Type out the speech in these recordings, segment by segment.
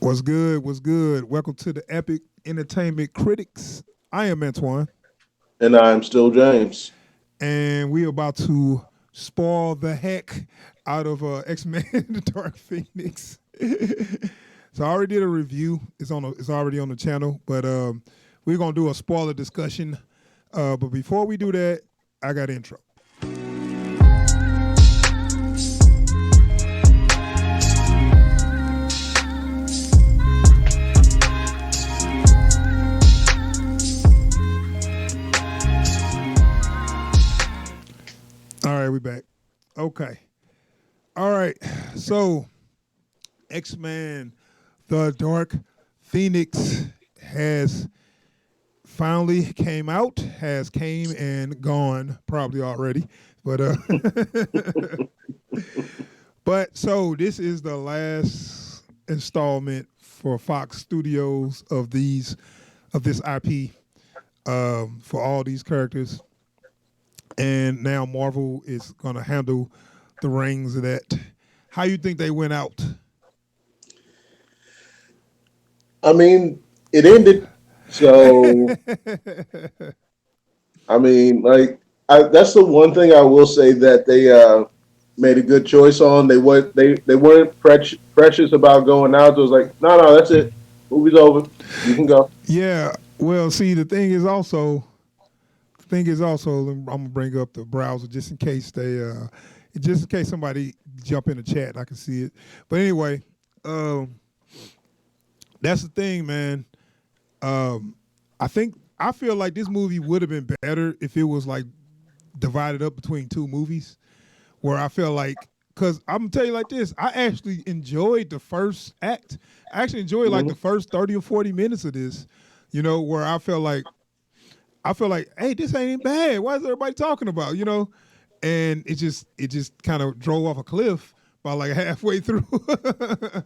What's good? What's good? Welcome to the Epic Entertainment Critics. I am Antoine, And I'm still James. and we're about to spoil the heck out of X Men: The Dark Phoenix. So I already did a review. It's already on the channel, but we're gonna do a spoiler discussion. But before we do that, I got intro. All right, we back. Okay. All right. So X Men: The Dark Phoenix has finally came out, has came and gone probably already, but but so this is the last installment for Fox Studios of this IP for all these characters, and now Marvel is going to handle the reins of that. How you think they went out? I mean, it ended. So, I mean, that's the one thing I will say that they made a good choice on. They weren't precious about going out. It was like, no, that's it. Movie's over. You can go. Yeah. Well, see, the thing is also, I'm gonna bring up the browser just in case somebody jump in the chat, I can see it. But anyway, um, that's the thing, man. I feel like this movie would have been better if it was like divided up between two movies. Where I feel like, because I'm gonna tell you like this, I actually enjoyed the first act. I actually enjoyed like Hmm. the first 30 or 40 minutes of this. Where I feel like, hey, this ain't bad. Why is everybody talking about? And it just kind of drove off a cliff by like halfway through.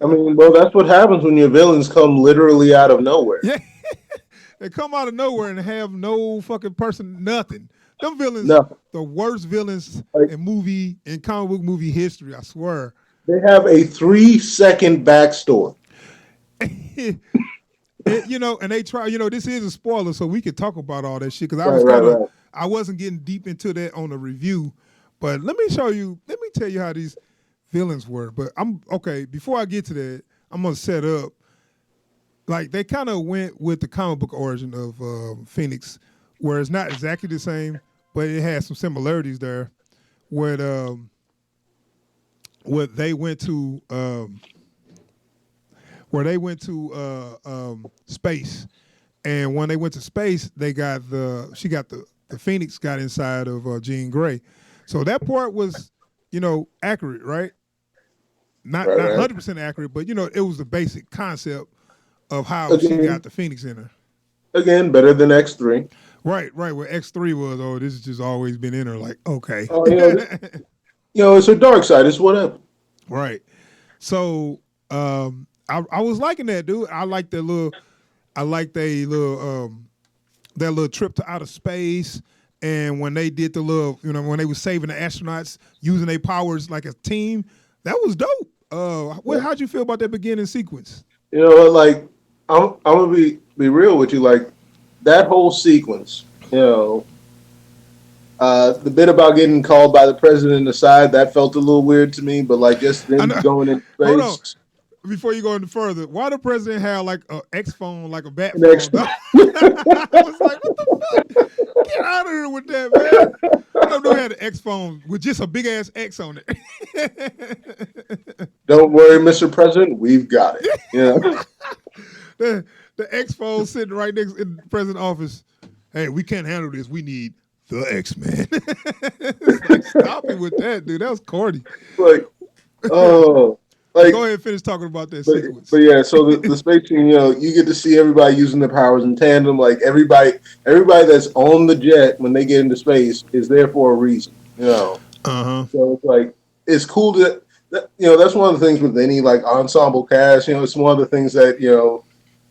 I mean, well, that's what happens when your villains come literally out of nowhere. Yeah, they come out of nowhere and have no fucking person, nothing. Them villains, No, the worst villains like in comic book movie history. I swear. they have a 3 second backstory. And they try. This is a spoiler, so we could talk about all that shit. Because Right, right, right. I wasn't getting deep into that on the review, but let me show you. Let me tell you how these villains were. But I'm okay. Before I get to that, I'm gonna set up. Like they kind of went with the comic book origin of Phoenix, where it's not exactly the same, but it has some similarities there. Where what they went to where they went to space, and when they went to space, the Phoenix got inside of Jean Grey, so that part was accurate, right? Not Right, not right. 100% accurate, but it was the basic concept of how she got Again, the Phoenix in her. again, better than X3. Right, right. Where X3 was, oh, this has just always been in her. Like, okay, Oh, it's her dark side. It's whatever. right. So, I was liking that, dude. I like that little trip to outer space, and when they did when they were saving the astronauts using their powers like a team, that was dope. Yeah. How'd you feel about that beginning sequence? You know what? Like, I'm gonna be real with you. Like that whole sequence. The bit about getting called by the president aside that felt a little weird to me. But like just I them know. going in Hold on, space. before you go any further, why the president had like a X phone, like a bat phone? Next, Dog? I was like, what the fuck? Get out of here with that, man. I know had an X phone with just a big ass X on it. don't worry, Mr. President, we've got it. the, the X phone sitting right next in the president's office. Hey, we can't handle this. We need the X Men. Like, stop it with that, dude. That was corny. Like, oh, But like go ahead and finish talking about that But sequence. but yeah, so the space team, you get to see everybody using their powers in tandem. Like everybody that's on the jet when they get into space is there for a reason. Uh huh. So it's like it's cool that's one of the things with any like ensemble cast. It's one of the things that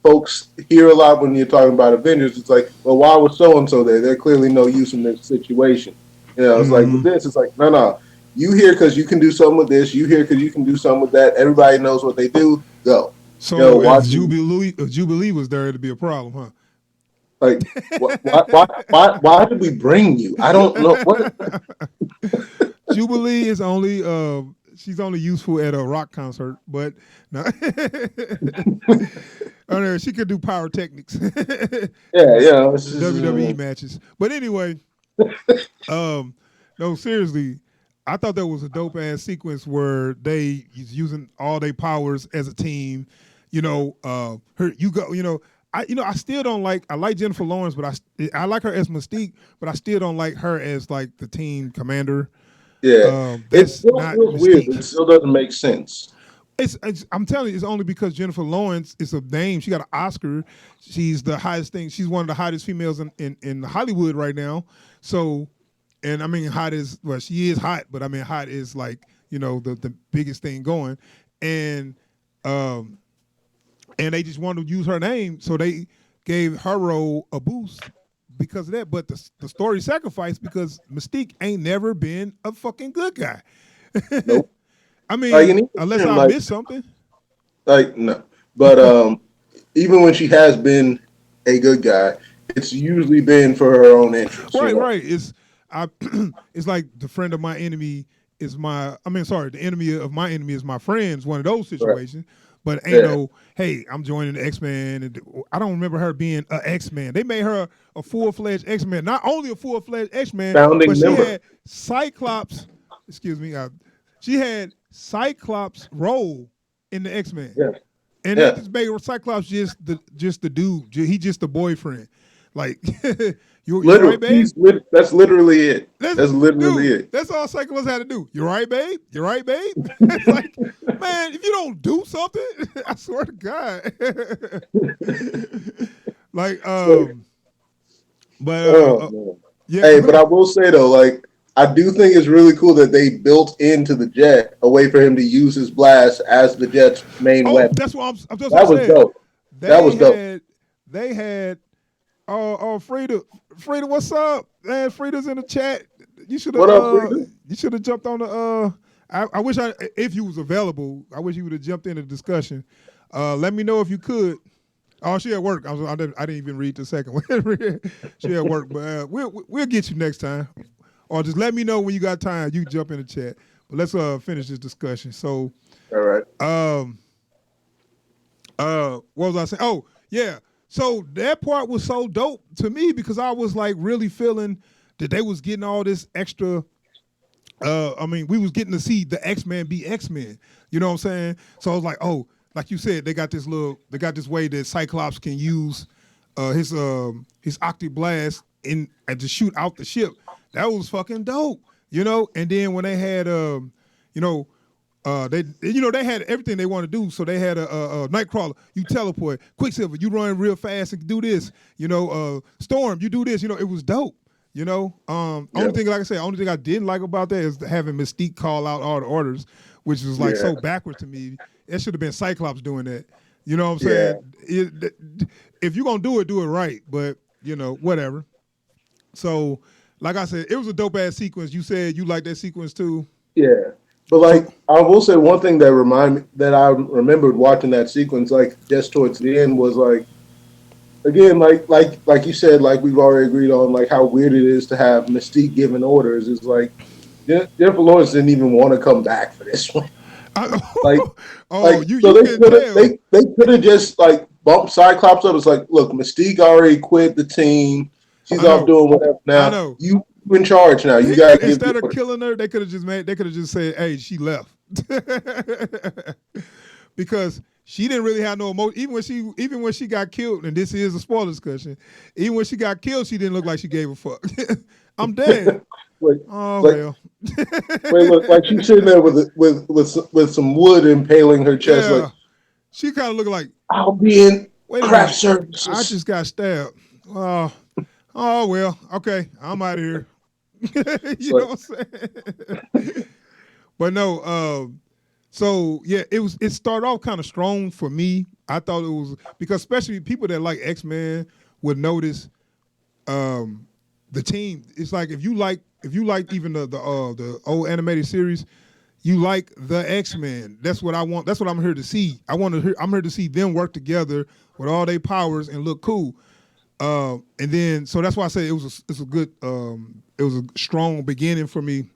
folks hear a lot when you're talking about Avengers. It's like, well, why was so and so there? They're clearly no use in this situation. It's like with Mm-hmm. this, it's like no. You here because you can do something with this. You here because you can do something with that. Everybody knows what they do. Go. So watching If Jubilee was there, it'd be a problem, like why did we bring you? I don't know what. huh? Jubilee is only she's only useful at a rock concert, but no. Oh, no, she could do pyrotechnics Yeah, in WWE matches. But anyway, no, seriously, I thought that was a dope ass sequence where they is using all their powers as a team. I still don't like. I like Jennifer Lawrence, but I like her as Mystique, but I still don't like her as like the team commander. yeah. It That's still not feels weird. It Mystique. still doesn't make sense. I'm telling you, it's only because Jennifer Lawrence is a name. She got an Oscar. She's the highest thing. She's one of the hottest females in Hollywood right now. So, and I mean, hot is, well, she is hot, but I mean, hot is like, the biggest thing going. And, um, and they just wanted to use her name. So they gave her role a boost because of that. But the story sacrificed because Mystique ain't never been a fucking good guy. Nope. I Like, mean, unless I missed something. Like no, but even when she has been a good guy, it's usually been for her own interest. Right. It's like the friend of my enemy is my. I mean, sorry, the enemy of my enemy is my friend. It's one of those situations. Right. But ain't no, hey, I'm joining the X-Men. And I don't remember her being an X-Man. They made her a full-fledged X-Man. Not only a full-fledged X-Man, but she had Cyclops. Excuse me. She had Cyclops role in the X-Men. Yeah. And they just made Cyclops just the dude. He just the boyfriend. Like you're right, babe. That's literally it. That's literally it. That's all Cyclops had to do. You're right, babe. You're right, babe. It's like, man, if you don't do something, I swear to God. Like, yeah. Hey, but I will say though, like, I do think it's really cool that they built into the jet a way for him to use his blast as the jet's main weapon. That's what I'm just that was saying. Dope. That was dope. They had Frida, what's up? Man, Frida's in the chat. You should have you should have jumped on the I wish if you was available, I wish you would have jumped in the discussion. Let me know if you could. Oh, she at work. I didn't even read the second one. She at work, but we'll get you next time. Or just let me know when you got time. You can jump in the chat. But let's finish this discussion. So, all right. What was I saying? Oh, yeah. So that part was so dope to me because I was like really feeling that they was getting all this extra. We was getting to see the X-Men be X-Men. You know what I'm saying? So I was like, oh, like you said, they got this way that Cyclops can use his Octi Blast and to shoot out the ship. That was fucking dope, And then when they had, they had everything they want to do. So they had a Nightcrawler, you teleport. Quicksilver, you run real fast and do this. Storm, you do this. It was dope. Only thing, like I said, only thing I didn't like about that is having Mystique call out all the orders, which was like so backward to me. It should have been Cyclops doing that. You know what I'm saying? If you're gonna do it right. But whatever. So. Like I said, it was a dope ass sequence. You said you liked that sequence too. Yeah, but like I will say one thing that I remembered watching that sequence, like just towards the end, was like, again, like you said, like we've already agreed on, like how weird it is to have Mystique giving orders. It's like Jennifer Lawrence didn't even want to come back for this one. They could have just like bumped Cyclops up. It's like, look, Mystique already quit the team. She's off doing whatever now. I know. You in charge now. You got instead of killing her, they could have just said, "Hey, she left," because she didn't really have no emotion. Even when she got killed, and this is a spoiler discussion. Even when she got killed, she didn't look like she gave a fuck. I'm dead. Well. Wait, look, like she's sitting there with some wood impaling her chest. Yeah. Like she kind of looked like I'll be in craft services. I just got stabbed. Oh well, okay, I'm out of here. You know what I'm saying? But no, so yeah, it started off kind of strong for me. I thought it was because especially people that like X-Men would notice the team. It's like if you like even the old animated series, you like the X-Men. That's what I want. That's what I'm here to see. I'm here to see them work together with all their powers and look cool. And then so that's why I say it's a good it was a strong beginning for me.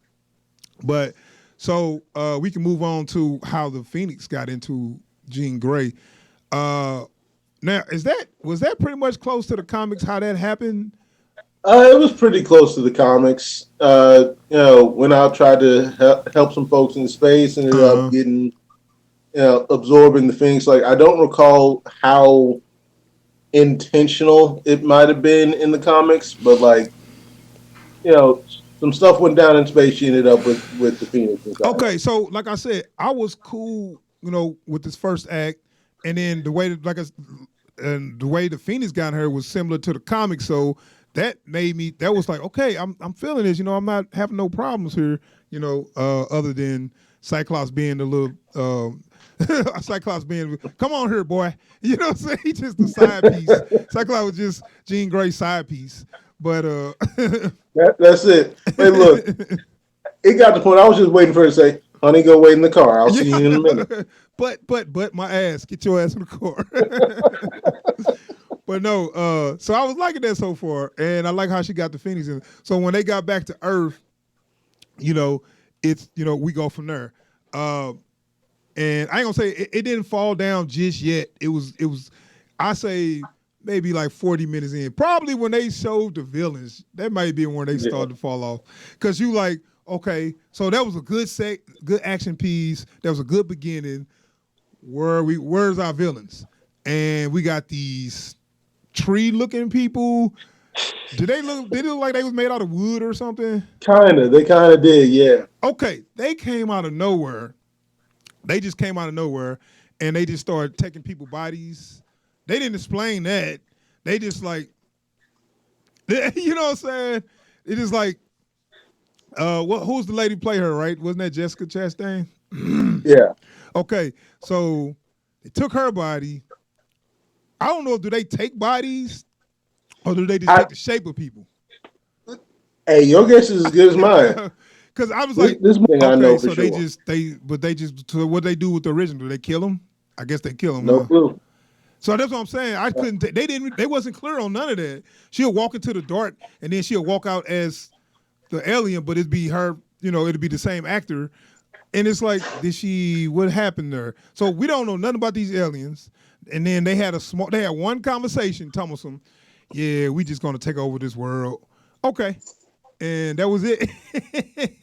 But so we can move on to how the Phoenix got into Jean Grey. Now was that pretty much close to the comics how that happened? It was pretty close to the comics. Went out, tried to help some folks in space, ended up Uh-huh. getting, absorbing the things. Like, I don't recall how intentional it might have been in the comics, but like, you know, some stuff went down in space. She ended up with the Phoenix inside her. Okay, so like I said, I was cool, with this first act, and then the way that, and the way the Phoenix got her was similar to the comics, so that made me. That was like, okay, I'm feeling this. I'm not having no problems here. Other than Cyclops being the little. Cyclops being, come on here, boy. You know what I'm saying? He's just the side piece. Cyclops was just Jean Grey's side piece. But That's it. Hey, look, it got to the point. I was just waiting for her to say, "Honey, go wait in the car. I'll see yeah, you in a minute." but my ass, get your ass in the car. But no, so I was liking that so far, and I like how she got the Phoenix in. So when they got back to Earth, you know, it's we go from there. And I ain't gonna say it didn't fall down just yet. It was I say maybe like 40 minutes in. Probably when they showed the villains, that might be when they Yeah. started to fall off. Cause you like, okay, so that was a good action piece. That was a good beginning. Where's our villains? And we got these tree looking people. Did it look like they was made out of wood or something? Kinda. They kind of did. Yeah. Okay, they came out of nowhere. They just came out of nowhere and they just started taking people's bodies. They didn't explain that. They just like, you know what I'm saying? It is like, who's the lady play her, right? Wasn't that Jessica Chastain? Yeah. Okay, so they took her body. I don't know, do they take bodies or do they just I, take the shape of people? hey, your guess is as good as mine. Because I was like, This thing I okay, know for so sure. so what they do with the original? Do they kill them? I guess they kill them, No huh? clue. So that's what I'm saying. I couldn't. They wasn't clear on none of that. She'll walk into the dark, and then she'll walk out as the alien, but it'd be her. It'd be the same actor. And it's like, did she? What happened there? So we don't know nothing about these aliens. And then they had one conversation. Thomason, yeah, we just gonna take over this world. Okay, and that was it.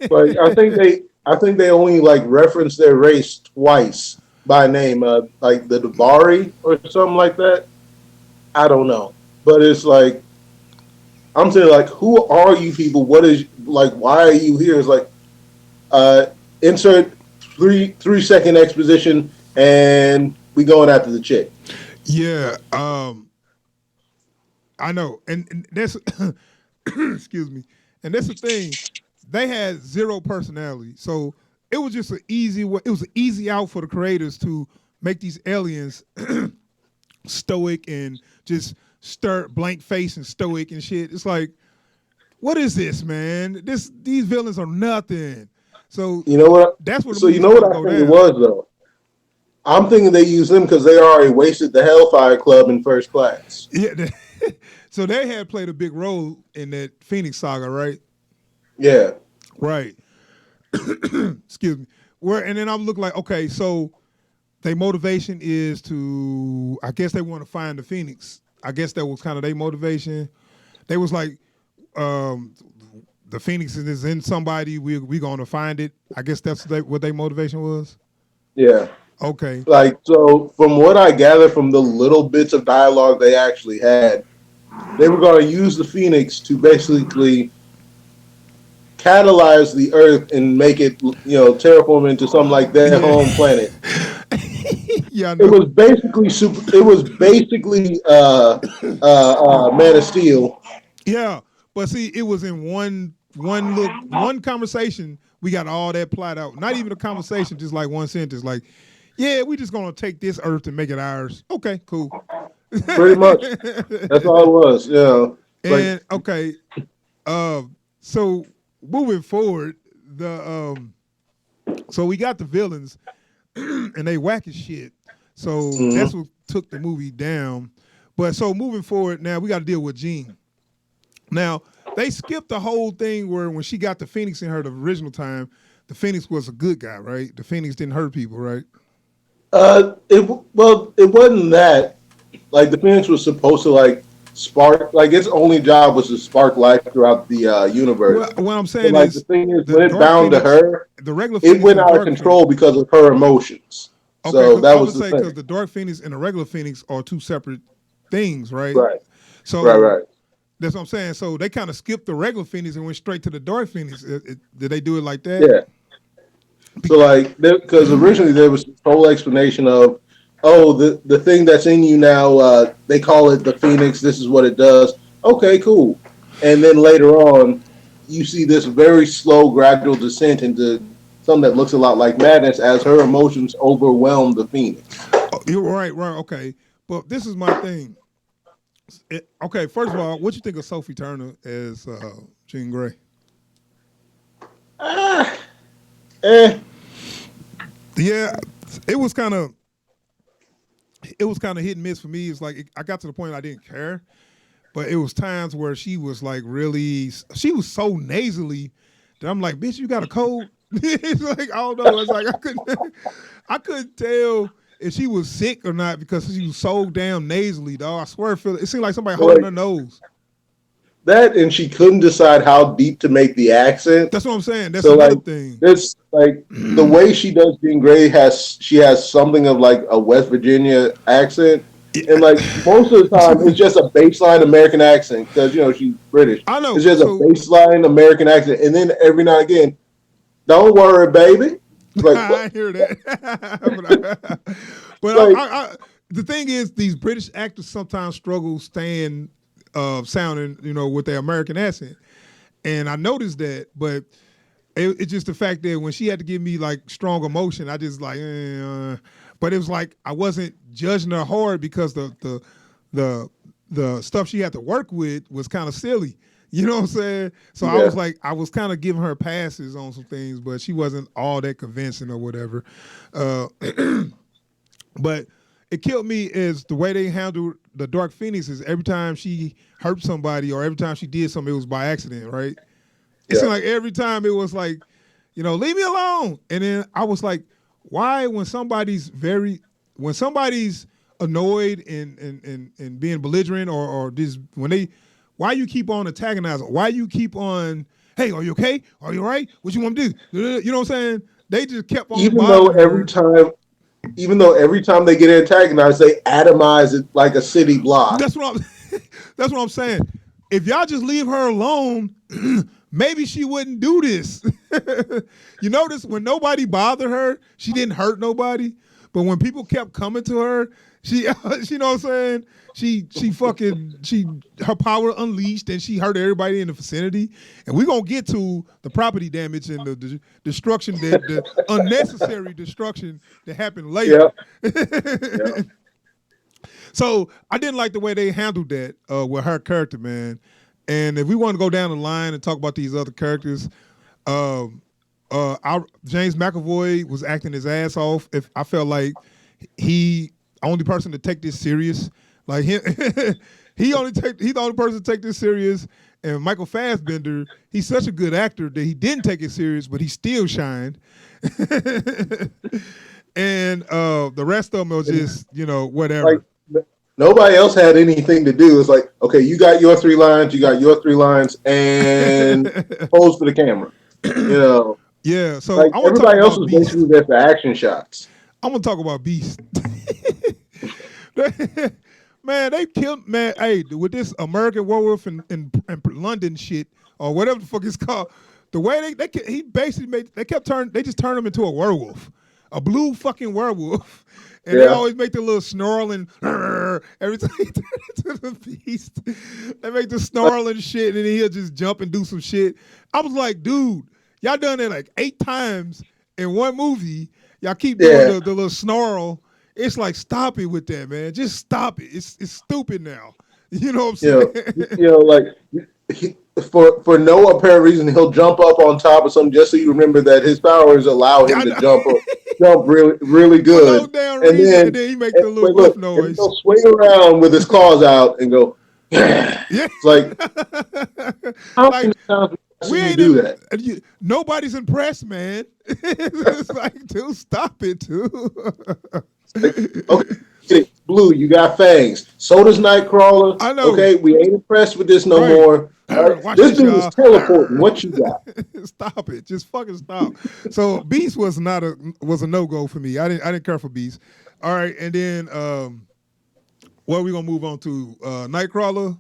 But I think they only like referenced their race twice by name, like the Davari or something like that. I don't know, but it's like I'm saying, like, who are you people? What is like? Why are you here? It's like, uh, insert 3 second exposition, and we going after the chick. Yeah, I know, and that's excuse me, and that's the thing. They had zero personality, so it was just an easy way. It was an easy out for the creators to make these aliens stoic and just start blank face and stoic and shit. It's like, what is this, man? These villains are nothing. So You know what? that's where the So movie you know what started to I go think it down. was though. I'm thinking they used them because they already wasted the Hellfire Club in first class. Yeah, so they had played a big role in that Phoenix saga, right? Yeah. Right. Excuse me. Where and then I'm looking like, okay, so their motivation is to, I guess they want to find the Phoenix. I guess that was kind of their motivation. They was like, um, the Phoenix is in somebody. We gonna find it. I guess that's what their motivation was. Yeah. Okay. Like, so from what I gather from the little bits of dialogue they actually had, they were going to use the Phoenix to basically catalyze the Earth and make it, terraform into something like their Yeah. home planet. Yeah, I It know. was basically super. It was basically Man of Steel. Yeah, but see, it was in one conversation. We got all that plot out. Not even a conversation, just like one sentence. Like, yeah, we just gonna take this Earth and make it ours. Okay, cool. Pretty much, that's all it was. Like And okay, uh, so moving forward, the So we got the villains, and they whack as shit. So Mm-hmm. that's what took the movie down. But so moving forward, now we got to deal with Jean. Now they skipped the whole thing where when she got the Phoenix in her the original time, the Phoenix was a good guy, right? The Phoenix didn't hurt people, right? It wasn't that. Like the Phoenix was supposed to like spark. Like its only job was to spark life throughout the universe. Well, what I'm But saying like the is thing is, the when it Dark bound to Phoenix, her, the regular it Phoenix went and the out of Dark Phoenix. control because of her emotions. Okay, So because that I was would the say because thing. the Dark Phoenix and the regular Phoenix are two separate things, right? Right. Right. So Right. that's what I'm saying. So they kind of skipped the regular Phoenix and went straight to the Dark Phoenix. Did they do it like that? Yeah. So like, because originally there was this whole explanation of, oh, the thing that's in you now, they call it the Phoenix. This is what it does. Okay, cool. And then later on, you see this very slow, gradual descent into something that looks a lot like madness as her emotions overwhelm the Phoenix. Oh, you're right, right, okay. But this is my thing. Okay, first of all, what you think of Sophie Turner as Jean Grey? Ah, eh. Yeah, it was kind of hit and miss for me. It's like I got to the point I didn't care, but it was times where she was like really, she was so nasally that I'm like, bitch, you got a cold? It's like I don't know. It's like I couldn't tell if she was sick or not because she was so damn nasally, dog. I swear, it seemed like somebody holding Like her nose. that, and she couldn't decide how deep to make the accent. That's what I'm saying. That's So another like thing. this, like the way she does Jean Grey she has something of like a West Virginia accent, and like most of the time it's just a baseline American accent because she's British. I know. It's just a So baseline American accent, and then every now and again, don't worry, baby. It's like I hear that. but like the thing is, these British actors sometimes struggle staying sounding, with their American accent. And I noticed that, but it's just the fact that when she had to give me like strong emotion, I just like, but it was like I wasn't judging her hard because the stuff she had to work with was kind of silly. You know what I'm saying? So I yeah, was like, I was kind of giving her passes on some things, but she wasn't all that convincing or whatever. Uh, but it killed me is the way they handled the Dark Phoenix is every time she hurt somebody or every time she did something, it was by accident, right? It yeah. seemed like every time it was like, leave me alone. And then I was like, why when somebody's annoyed and being belligerent or just why you keep on antagonizing? Why you keep on, hey, are you okay? Are you all right? What you want to do? You know what I'm saying? They just kept on Even though bothering every her. time, even though every time they get antagonized, they atomize it like a city block. That's what I'm that's what I'm saying. If y'all just leave her alone, maybe she wouldn't do this. You notice when nobody bothered her, she didn't hurt nobody. But when people kept coming to her, she you know what I'm saying? She her power unleashed and she hurt everybody in the vicinity. And we're gonna get to the property damage and the destruction the unnecessary destruction that happened later. Yeah, yeah. So I didn't like the way they handled that with her character, man. And if we want to go down the line and talk about these other characters, James McAvoy was acting his ass off. If I felt like he only person to take this serious, like him, he's the only person to take this serious. And Michael Fassbender, he's such a good actor that he didn't take it serious, but he still shined. And the rest of them was And just like whatever. nobody else had anything to do. It's like, okay, you got your 3 lines, you got your 3 lines, and pose for the camera. You know, Yeah, so like I want to talk everybody else about was Beast. basically there for action shots. I'm gonna talk about Beast. Man, they killed man. Hey, with this American Werewolf and London shit or whatever the fuck it's called, the way he basically they just turned him into a werewolf, a blue fucking werewolf, and they Yeah, always make the little snarling every time he turn into the Beast. They make the snarling shit, and then he'll just jump and do some shit. I was like, dude, y'all done it like 8 times in one movie. Y'all keep doing yeah, the little snarl. It's like stop it with that, man. Just stop it. It's stupid now. You know what I'm you know, saying? like he, for no apparent reason, he'll jump up on top of something just so you remember that his powers allow him I to know. jump really, really For no good. damn And reason, and then, then he make the little wait, whiff look, and noise. he'll swing around with his claws out and go. Yeah. It's like, how Like many times have I we seen you ain't do in. that? Nobody's impressed, man. It's like, dude, stop it, dude. Like, okay, Blue, you got fangs. So does Nightcrawler. I know, Okay, we ain't impressed with this no right? more. All right, Watch this this, dude is y'all. teleporting. What you got? Stop it! Just fucking stop. So Beast was not a no go for me. I didn't care for Beast. All right, and then what are we gonna move on to? Nightcrawler.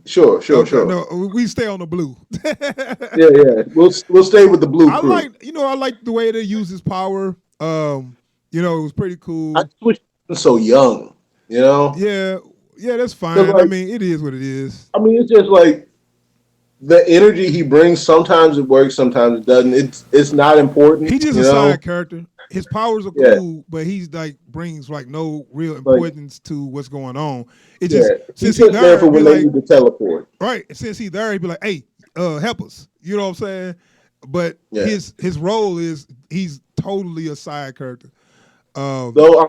Sure, sure, Okay, sure. no, we stay on the blue. Yeah, yeah. We'll stay with the Blue crew. I like the way they use his power. It was pretty I cool. just wish he was so young. You know, Yeah, yeah, that's because fine. I like, mean, it is what it is. I mean, it's just like the energy he brings. Sometimes it works, sometimes it doesn't. It's not important. He's just You a know. side character. His powers are Yeah, cool, but he's like brings like no real like importance to what's going on. It yeah, just he's since he just there there, for it'd be when they like need to teleport. right. Since he there, he'd be like, hey, help us. You know what I'm saying? But Yeah. his role is he's totally a side character. Um, Though I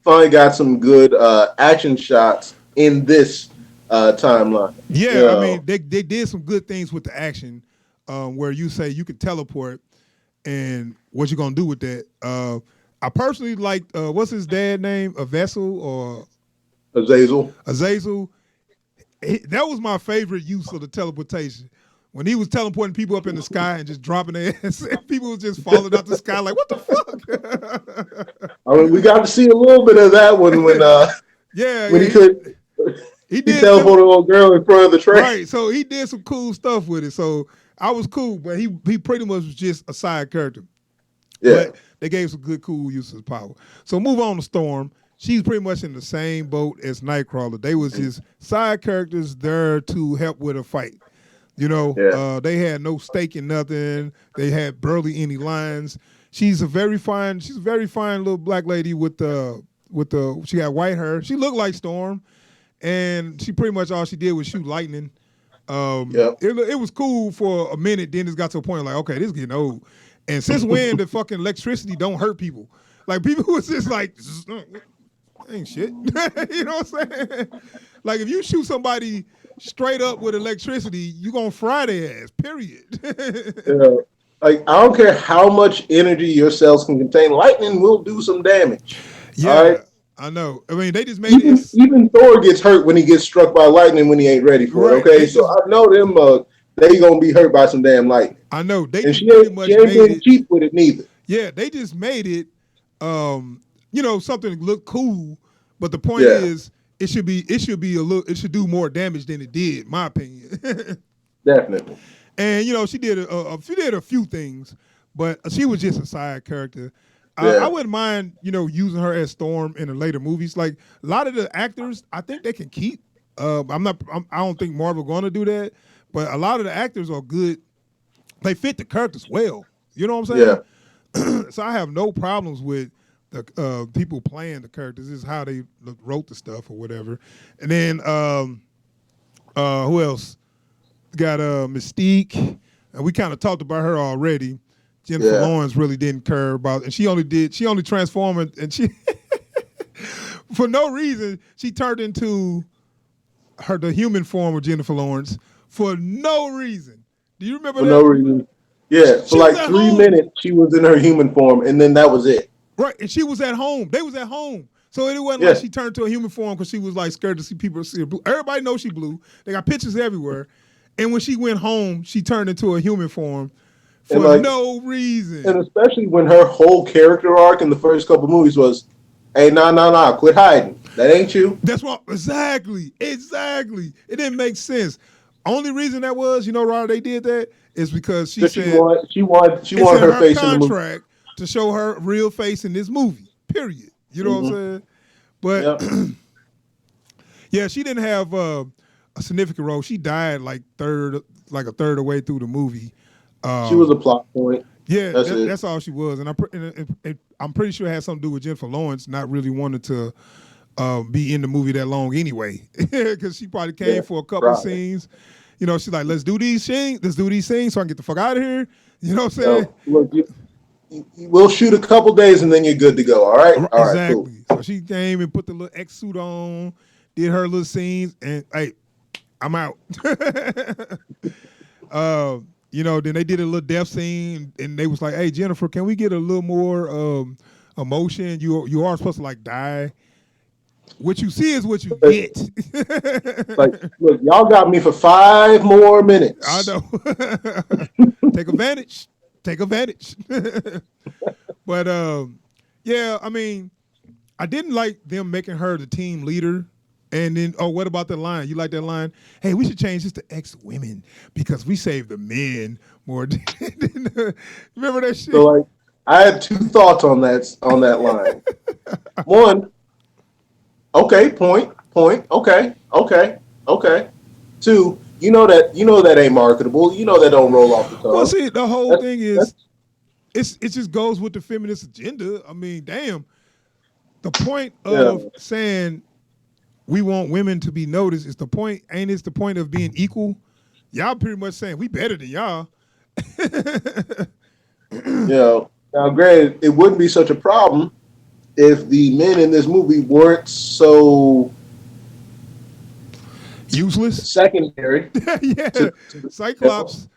finally got some good action shots in this timeline. You yeah, I mean know, they did some good things with the action, where you say you can teleport and what you gonna do with that. I personally liked what's his dad name, a vessel or Azazel. Azazel. That was my favorite use of the teleportation. When he was teleporting people up in the sky and just dropping their ass, and people was just falling out the sky like, what the I mean, we got to see a little bit of that one when fuck? Yeah, when yeah, he could he he did some teleported a little girl in front of the train. right. So he did some cool stuff with it. So I was cool, but he pretty much was just a side character. Yeah, But they gave some good, cool uses of power. So move on to Storm. She's pretty much in the same boat as Nightcrawler. They was just side characters there to help with a fight. yeah, They had no stake in nothing. They had barely any lines. She's a very fine little black lady with the she got white hair. She looked like Storm, and she pretty much all she did was shoot lightning. yep. It was cool for a minute. Then it got to a point like, okay, this is getting old. And since when the fucking electricity don't hurt people? Like people was just like, ain't shit. You know what I'm saying? Like if you shoot somebody straight up with electricity, you gonna fry their ass. Period. Yeah. Like I don't care how much energy your cells can contain, lightning will do some damage. All right. Yeah, I know. I mean, they just made it. It's Even Thor gets hurt when he gets struck by lightning when he ain't ready for it. right. Okay, They so just I know them. They gonna be hurt by some damn lightning, I know they and just pretty she much ain't made being it. cheap with it neither. Yeah, they just made it. Something look cool, but the point Yeah, is, it should be a little. It should do more damage than it did, my opinion. definitely. And she did a few things, but she was just a side character. I Yeah, wouldn't mind using her as Storm in the later movies. Like a lot of the actors, I think they can keep. I don't think Marvel going to do that, but a lot of the actors are good. They fit the characters well. You know what I'm yeah, saying? So I have no problems with the people playing the characters. This is how they wrote the stuff or whatever. And then who else? Got Mystique, and we kind of talked about her already. Jennifer yeah. Lawrence really didn't care about, and she only transformed, and she for no reason she turned into the human form of Jennifer Lawrence for no reason. Do you remember For no that? reason. Yeah, for She was like at three home, minutes she was in her human form, and then that was it. right? And she was at home. They was at home. So it wasn't like Yeah, she turned to a human form because she was like scared to see people see her blue. Everybody knows she blue. They got pictures everywhere. And when she went home, she turned into a human form and for like, no and reason. especially when her whole character arc in the first couple movies was, "Hey, nah, quit hiding. That ain't you." That's what exactly. It didn't make sense. Only reason that was, Rod, they did that is because she Because she said wanted, she wanted, she it's wanted in her her face in the movie. contract to show her real face in this movie. Period. You know what Hmm. I'm saying? But Yeah, yeah, she didn't have a significant role. She died like a third of the way through the movie. she was Um, a plot point. yeah, That's it. that's all she was, and I'm pretty sure it had something to do with Jennifer Lawrence not really wanting to be in the movie that long anyway, because she probably Yeah, came for a couple of probably. scenes. she's like, let's do these things, so I can get the fuck out of here. You know what I'm saying? No, look, we'll shoot a couple days and then you're good to go. All right, all right, cool. Exactly. So she came and put the little X suit on, did her little scenes, and hey, I'm out. Then they did a little death scene, and they was like, "Hey, Jennifer, can we get a little more emotion? You are supposed to like die. What you see is what you get." Like, look, y'all got me for 5 more minutes. I know. Take advantage. Take advantage. But yeah, I mean, I didn't like them making her the team leader. And then, what about the line? You like that line? Hey, we should change this to ex-women because we save the men more. Remember that shit? So, like, I had 2 thoughts on that line. One, okay, point, okay. 2, you know that ain't marketable. You know that don't roll off the tongue. Well, see, the whole thing is, it just goes with the feminist agenda. I mean, damn. The point of saying we want women to be noticed is the point, ain't it? The point of being equal. Y'all pretty much saying we better than y'all. Now granted, it wouldn't be such a problem if the men in this movie weren't so useless, secondary. Yeah, Cyclops.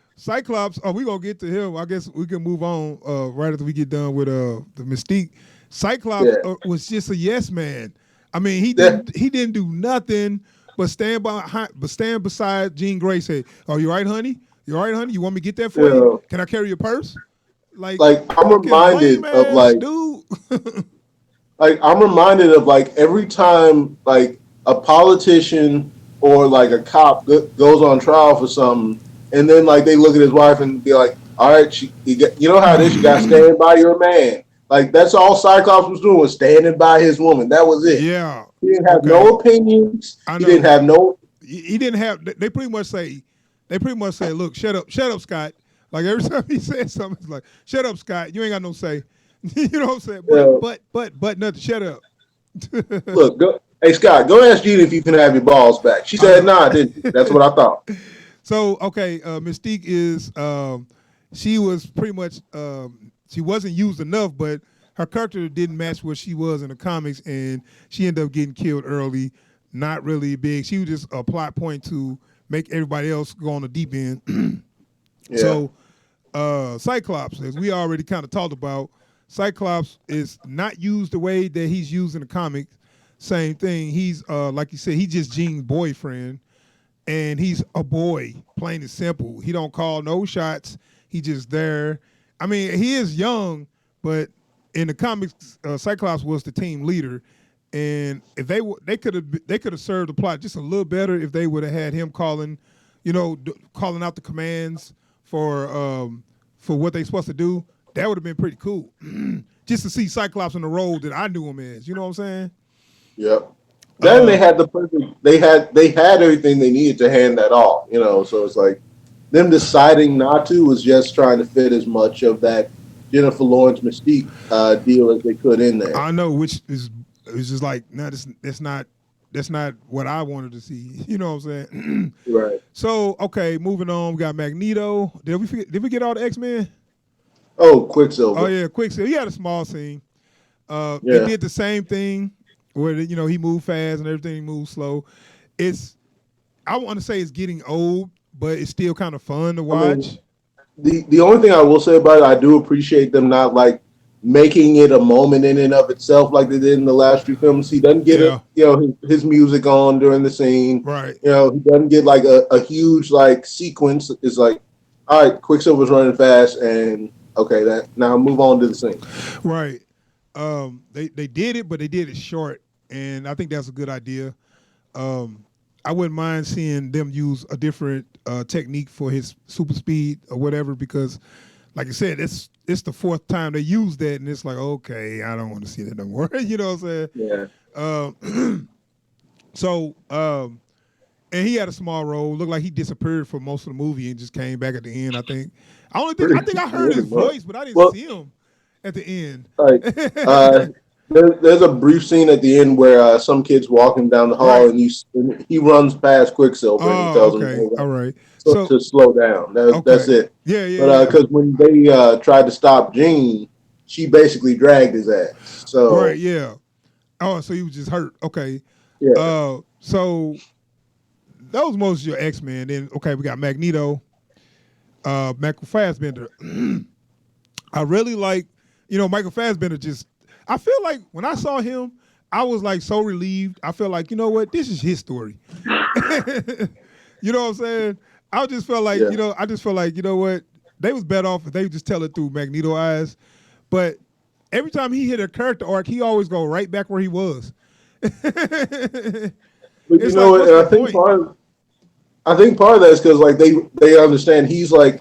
Oh, we gonna get to him. I guess we can move on right after we get done with the Mystique. Cyclops was just a yes man. I mean, he didn't do nothing but stand beside Jean Grey. Say, "Oh, you right, honey? You all right, honey? You want me to get that for you? Can I carry your purse?" Like I'm reminded of like, dude. like I'm reminded of like every time like a politician or like a cop goes on trial for something, and then like they look at his wife and be like, "All right, you know how it is. You got to stand by your man." Like that's all Cyclops was doing, was standing by his woman. That was it. Yeah. He didn't have no opinions. He didn't have no. He didn't have. They pretty much say, "Look, shut up, Scott." Like every time he says something, it's like, "Shut up, Scott. You ain't got no say." You know what I'm saying? But nothing. Shut up. Look, hey Scott, go ask Gina if you can have your balls back. She said, "Nah, I didn't." That's what I thought. So okay, Mystique is. She was pretty much. She wasn't used enough, but her character didn't match what she was in the comics, and she ended up getting killed early. Not really big. She was just a plot point to make everybody else go on the deep end. So, Cyclops, as we already kind of talked about, Cyclops is not used the way that he's used in the comics. Same thing. He's like you said, he's just Jean's boyfriend, and he's a boy, plain and simple. He don't call no shots. He just there. I mean, he is young, but in the comics, Cyclops was the team leader, and if they could have served the plot just a little better if they would have had him calling out the commands for what they supposed to do. That would have been pretty cool, just to see Cyclops in the role that I knew him as. You know what I'm saying? Yep. Then they had the perfect. They had everything they needed to hand that off. So it's like. Them deciding not to was just trying to fit as much of that Jennifer Lawrence Mystique deal as they could in there. I know, which is just like, no, that's not what I wanted to see. You know what I'm saying? Right. So okay, moving on. We got Magneto. Did we get all the X-Men? Oh, Quicksilver. Oh yeah, Quicksilver. He had a small scene. They did the same thing where he moved fast and everything moved slow. I want to say it's getting old, but it's still kind of fun to watch. The only thing I will say about it, I do appreciate them not like making it a moment in and of itself like they did in the last few films. He doesn't get his music on during the scene. Right. He doesn't get like a huge like sequence. It's like, all right, Quicksilver's running fast, and okay, that now move on to the scene. Right. They did it, but they did it short, and I think that's a good idea. I wouldn't mind seeing them use a different technique for his super speed or whatever, because, like I said, it's the 4th time they used that, and it's like, okay, I don't want to see that no more. You know what I'm saying? Yeah. And he had a small role. Looked like he disappeared for most of the movie and just came back at the end. I think I think I heard his voice, but I didn't see him at the end. There's a brief scene at the end where some kid's walking down the hall Right. and he runs past Quicksilver and he Oh, tells him okay. All right. to So, slow down. That's okay. it. Yeah, yeah, But yeah. because when they tried to stop Jean, she basically dragged his ass. Right, So yeah. Oh, so he was just hurt. Okay. yeah, So that was most of your X-Men. Then, okay, we got Magneto, Michael Fassbender. I really like, Michael Fassbender just, I feel like when I saw him, I was like so relieved. I feel like, you know what, this is his story. You know what I'm saying? I just felt like, yeah. I just felt like, you know what, they was better off if they just tell it through Magneto eyes. But every time he hit a character arc, he always go right back where he was. It's But you know like, what? what's And the point? I think part of that is because like they understand he's like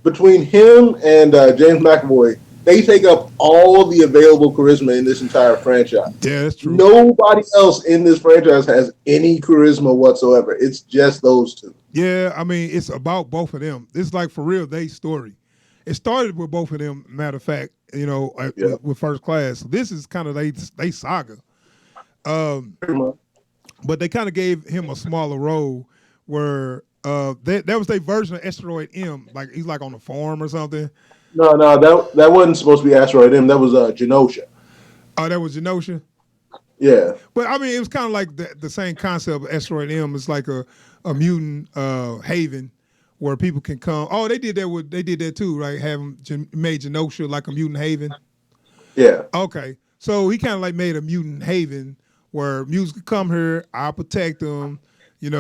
between him and James McAvoy, they take up all the available charisma in this entire franchise. Yeah, that's true. Nobody else in this franchise has any charisma whatsoever. It's just those two. Yeah, I mean, it's about both of them. It's like for real, they story. It started with both of them. Matter of fact, Yeah, with First Class. This is kind of they saga. Um, pretty much. but they kind of gave him a smaller role where that was their version of Asteroid M. Like he's like on a farm or something. No, that wasn't supposed to be Asteroid M. That was Genosha. Oh, that was Genosha. Yeah, But I mean, it was kind of like the same concept of Asteroid M. It's like a mutant haven where people can come. Oh, they did that too, right? Made Genosha like a mutant haven. yeah. Okay, so he kind of like made a mutant haven where mutants could come here. I'll protect them, and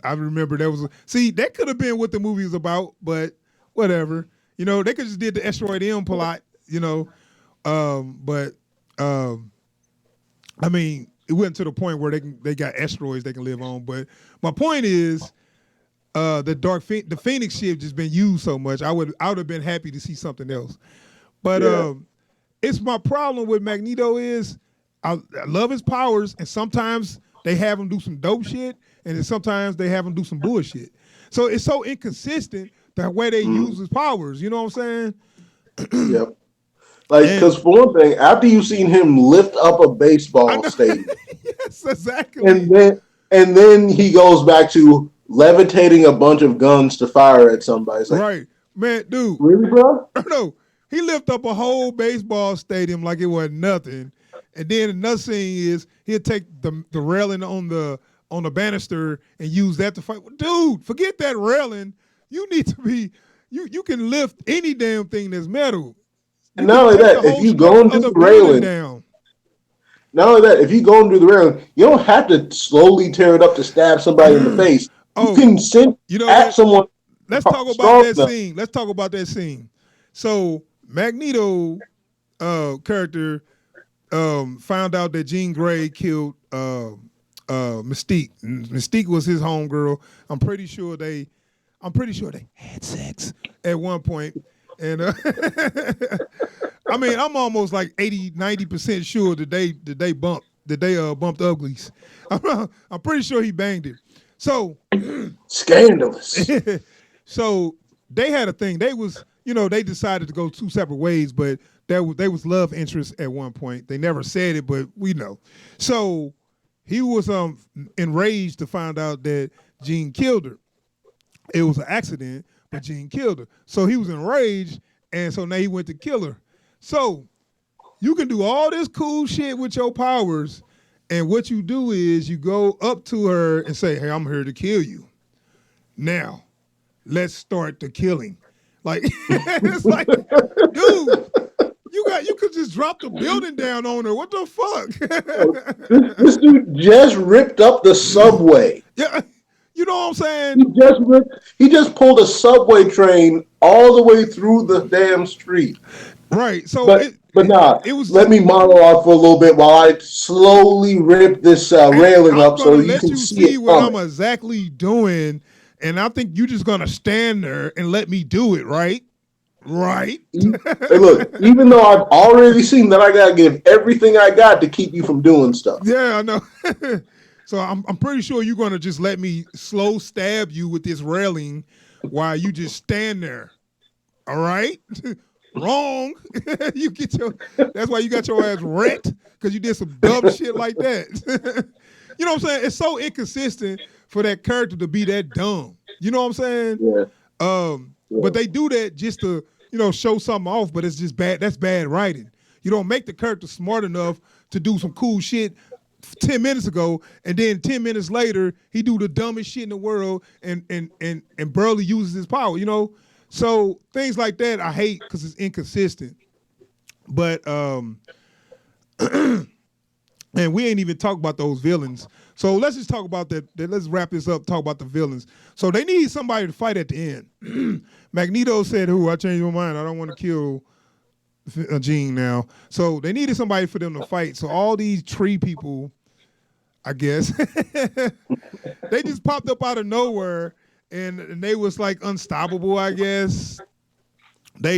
I remember see that could have been what the movie was about, but whatever. They could just did the Asteroid M plot, but I mean, it went to the point where they got asteroids they can live on. But my point is, the Phoenix ship just been used so much. I would have been happy to see something else. But Yeah. it's my problem with Magneto is I love his powers, and sometimes they have him do some dope shit, and then sometimes they have him do some bullshit. So it's so inconsistent the way they use his powers. You know what I'm saying? Yep. Like, And because for one thing, after you've seen him lift up a I baseball know, stadium, yes, exactly. and then he goes back to levitating a bunch of guns to fire at somebody. It's like, Right, man, dude. really, bro? No, he lifted up a whole baseball stadium like it was nothing. And then another thing is he'll take the railing on the banister and use that to fight. Dude, forget that railing. You need to be you can lift any damn thing that's metal. And You not can only take the that, if whole you go structure and do of the the building railing, down. not only that, if you go and do the railing, you don't have to slowly tear it up to stab somebody in the face. You Oh, can send you know at what? someone Let's talk about strong that enough. scene. Let's talk about that scene. So Magneto character found out that Jean Grey killed Mystique. Mystique was his homegirl. I'm pretty sure they had sex at one point. And I mean, I'm almost like 80, 90% sure that they bumped uglies. I'm pretty sure he banged it. So Scandalous. so they had a thing. They decided to go two separate ways, but they was love interest at one point. They never said it, but we know. So he was enraged to find out that Jean killed her. It was an accident, but Jean killed her. So he was enraged, and so now he went to kill her. So you can do all this cool shit with your powers, and what you do is you go up to her and say, "Hey, I'm here to kill you. Now, let's start the killing." Like it's like, dude, you could just drop the building down on her. What the fuck? This dude just ripped up the subway. Yeah, you know what I'm saying? He just pulled a subway train all the way through the damn street. Right. So But it but it, nah, it was let me monologue for a little bit while I slowly rip this and railing I'm up so gonna you let can you see see it what I'm coming. exactly doing, and I think you're just gonna stand there and let me do it, right? Right. Hey, look, even though I've already seen that I gotta give everything I got to keep you from doing stuff. Yeah, I know. So I'm pretty sure you're gonna just let me slow stab you with this railing while you just stand there. All right? Wrong. You get your. That's why you got your ass wrecked because you did some dumb shit like that. You know what I'm saying? It's so inconsistent for that character to be that dumb. You know what I'm saying? Yeah. But they do that just to, show something off, but it's just bad. That's bad writing. You don't make the character smart enough to do some cool shit 10 minutes ago, and then 10 minutes later, he do the dumbest shit in the world and barely uses his power, So things like that I hate because it's inconsistent. But and we ain't even talked about those villains. So let's just talk about that. Let's wrap this up, talk about the villains. So they need somebody to fight at the end. Magneto said, I changed my mind. I don't want to kill Jean now. So they needed somebody for them to fight. So all these tree people, I guess, they just popped up out of nowhere and they was like unstoppable, I guess. They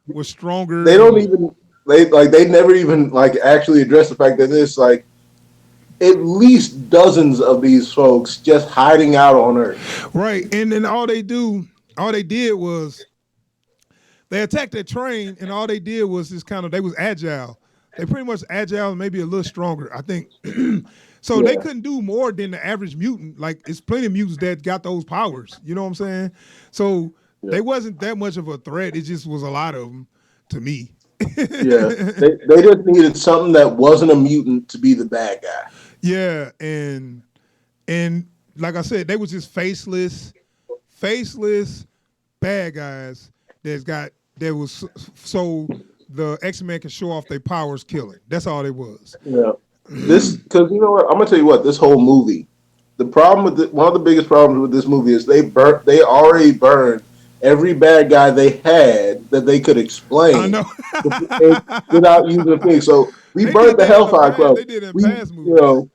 were stronger. They don't even they never even actually address the fact that there's at least dozens of these folks just hiding out on Earth. Right. And then all they did was they attacked that train, and all they did was just they was agile. They pretty much agile and maybe a little stronger, I think. So they couldn't do more than the average mutant. Like, it's plenty of mutants that got those powers. You know what I'm saying? So they wasn't that much of a threat. It just was a lot of them to me. They just needed something that wasn't a mutant to be the bad guy. Yeah, and like I said, they was just faceless bad guys that was so the X-Men can show off their powers killing. That's all it was. Yeah. Because you know what, I'm gonna tell you what, this whole movie, the problem with one of the biggest problems with this movie is they already burned every bad guy they had that they could explain. I know. Without using a thing. So we burnt the Hellfire Club. They did in past movies.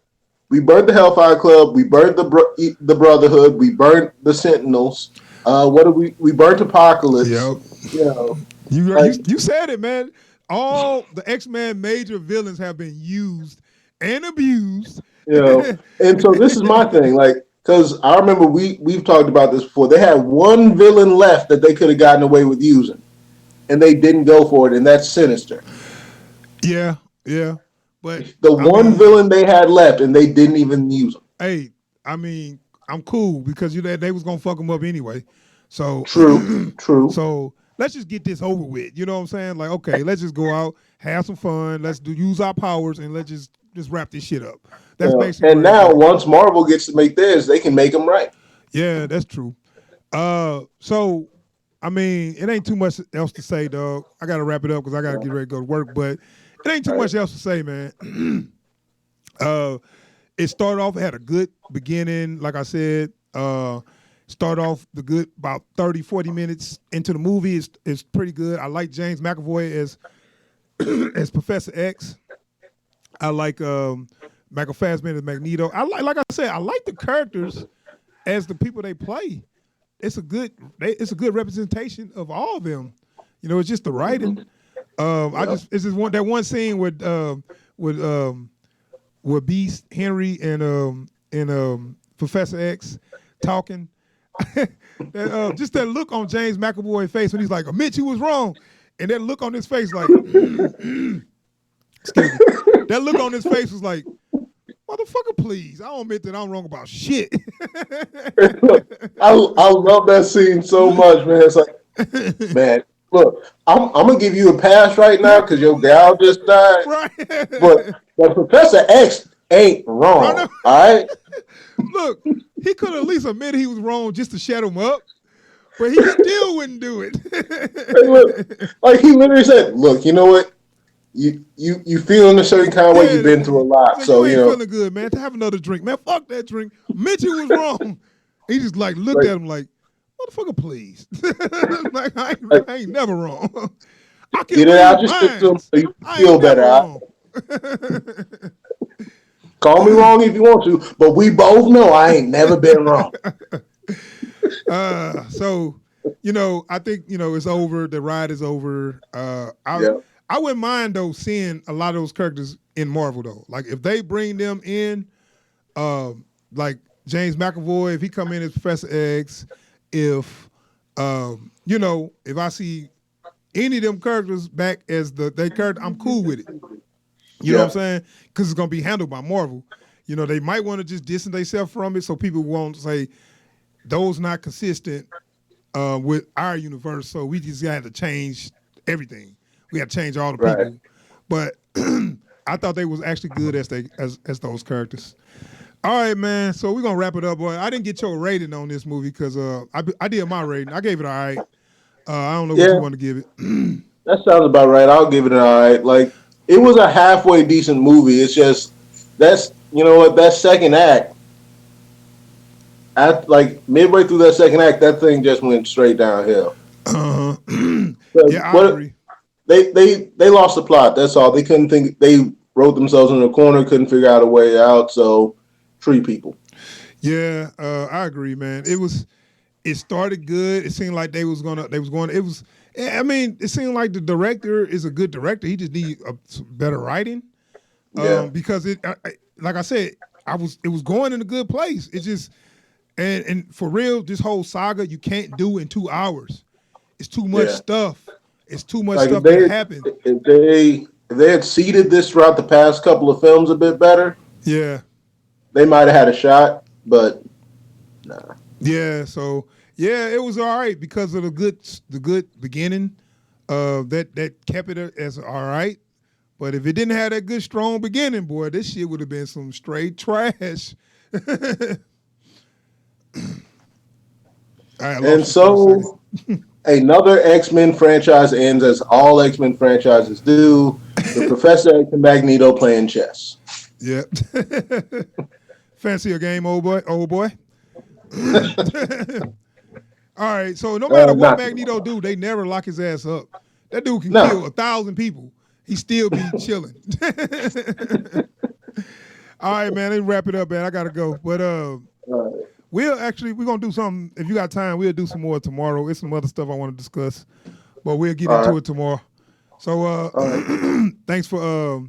We burnt the Hellfire Club. We burnt the Brotherhood. We burnt the Sentinels. We burnt Apocalypse. Yep. You said it, man. All the X-Men major villains have been used and abused. And so this is my thing, because I remember we've talked about this before. They had one villain left that they could have gotten away with using, and they didn't go for it, and that's Sinister. Yeah. But the one villain they had left, and they didn't even use him. Hey, I mean, I'm cool because they was gonna fuck him up anyway. So true. So let's just get this over with. You know what I'm saying? Like, okay, let's just go out, have some fun. Let's use our powers, and let's just wrap this shit up. That's basically. And now, once Marvel gets to make theirs, they can make them right. Yeah, that's true. So, I mean, it ain't too much else to say, dog. I gotta wrap it up because I gotta get ready to go to work. But it ain't too much else to say, man. It started off, it had a good beginning, like I said. Start off the good about 30, 40 minutes into the movie. It's pretty good. I like James McAvoy as Professor X. I like Michael Fassbender as Magneto. Like I said, I like the characters as the people they play. It's a good representation of all of them. It's just the writing. It's just that one scene with Beast, Henry, and Professor X talking. Just that look on James McAvoy's face when he's like, "Admit you was wrong," and that look on his face like, excuse me, that look on his face was like, "Motherfucker, please, I don't admit that I'm wrong about shit." I love that scene so much, man. It's like, man, look, I'm gonna give you a pass right now because your gal just died. Right. But Professor X ain't wrong. All right. Look, he could at least admit he was wrong just to shut him up, but he still wouldn't do it. Hey, look, he literally said, "Look, you know what? You feeling a certain kind of way. You've been through a lot, so you ain't feeling good, man. To have another drink, man. Fuck that drink. Mitchie was wrong." He just looked at him like, "Motherfucker, please." Like I ain't never wrong. I can get it out your system so you feel better. Call me wrong if you want to, but we both know I ain't never been wrong. So, I think, it's over. The ride is over. I wouldn't mind, though, seeing a lot of those characters in Marvel, though. Like, if they bring them in, like James McAvoy, if he come in as Professor X, if I see any of them characters back as they character, I'm cool with it. You know what I'm Yeah. saying? Because it's gonna be handled by Marvel. You know, they might want to just distance themselves from it so people won't say those not consistent with our universe. So we just had to change everything. We had to change all the Right. people. But I thought they was actually good as those characters. All right, man. So we're gonna wrap it up, boy. I didn't get your rating on this movie because I did my rating. I gave it all right. I don't know what you Yeah, want to give it. that sounds about right. I'll give it an all right. Like it was a halfway decent movie. It's just that's you know what that second act. At like midway through that second act, that thing just went straight downhill. uh, 'Cause yeah, I what agree. they lost the plot. That's all. They couldn't think. They wrote themselves in a corner. Couldn't figure out a way out. So, tree people. Yeah, I agree, man. It started good. It seemed like they was going. It was. I mean, it seemed like the director is a good director. He just need some better writing. Yeah, Because like I said, it was going in a good place. It just and for real, this whole saga you can't do in 2 hours. It's too much yeah. stuff. It's too much Like stuff that happened. if they had seeded this throughout the past couple of films a bit better, Yeah, they might have had a shot. But nah. yeah. So yeah, it was all right because of the good beginning. That kept it as all right. But if it didn't have that good strong beginning, boy, this shit would have been some straight trash. All right, I And lost you for a second. so another X Men franchise ends as all X Men franchises do, with Professor X and Magneto playing chess. Yep. Fancy a game, old boy? Old boy. All right. So no matter what Not Magneto do, they never lock his ass up. That dude can kill no. 1,000 people. He still be chilling. All right, man. Let's wrap it up, man. I gotta go. But we're gonna do something. If you got time, we'll do some more tomorrow. It's some other stuff I want to discuss, but we'll get All into right. it tomorrow. So All right. thanks for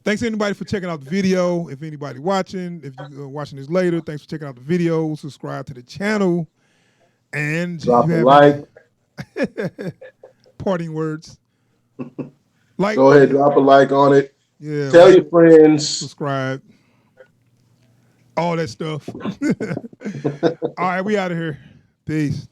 thanks anybody for checking out the video. If anybody watching, if you're watching this later, thanks for checking out the video. Subscribe to the channel, and Drop you a have any like. parting words? Like, Go ahead, drop a like on it. yeah, Tell like, your friends. subscribe, all that stuff. All right, we out of here. Peace.